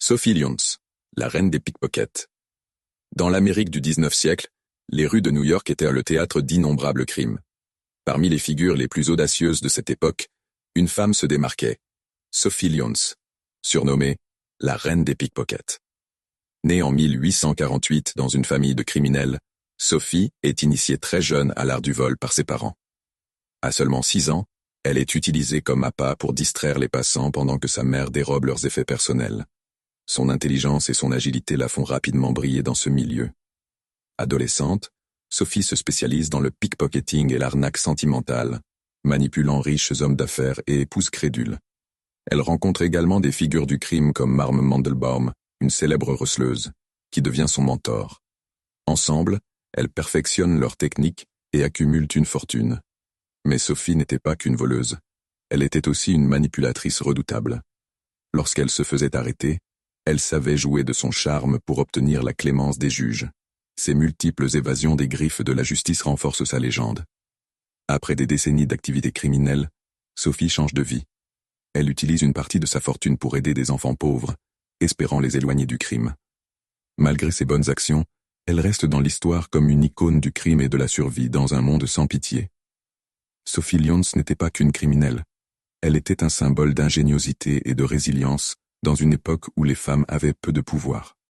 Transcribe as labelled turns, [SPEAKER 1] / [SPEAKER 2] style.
[SPEAKER 1] Sophie Lyons, la reine des pickpockets. Dans l'Amérique du XIXe siècle, les rues de New York étaient le théâtre d'innombrables crimes. Parmi les figures les plus audacieuses de cette époque, une femme se démarquait, Sophie Lyons, surnommée la reine des pickpockets. Née en 1848 dans une famille de criminels, Sophie est initiée très jeune à l'art du vol par ses parents. À seulement 6 ans, elle est utilisée comme appât pour distraire les passants pendant que sa mère dérobe leurs effets personnels. Son intelligence et son agilité la font rapidement briller dans ce milieu. Adolescente, Sophie se spécialise dans le pickpocketing et l'arnaque sentimentale, manipulant riches hommes d'affaires et épouses crédules. Elle rencontre également des figures du crime comme Marm Mandelbaum, une célèbre receleuse, qui devient son mentor. Ensemble, elles perfectionnent leurs techniques et accumulent une fortune. Mais Sophie n'était pas qu'une voleuse. Elle était aussi une manipulatrice redoutable. Lorsqu'elle se faisait arrêter, elle savait jouer de son charme pour obtenir la clémence des juges. Ses multiples évasions des griffes de la justice renforcent sa légende. Après des décennies d'activités criminelles, Sophie change de vie. Elle utilise une partie de sa fortune pour aider des enfants pauvres, espérant les éloigner du crime. Malgré ses bonnes actions, elle reste dans l'histoire comme une icône du crime et de la survie dans un monde sans pitié. Sophie Lyons n'était pas qu'une criminelle. Elle était un symbole d'ingéniosité et de résilience dans une époque où les femmes avaient peu de pouvoir.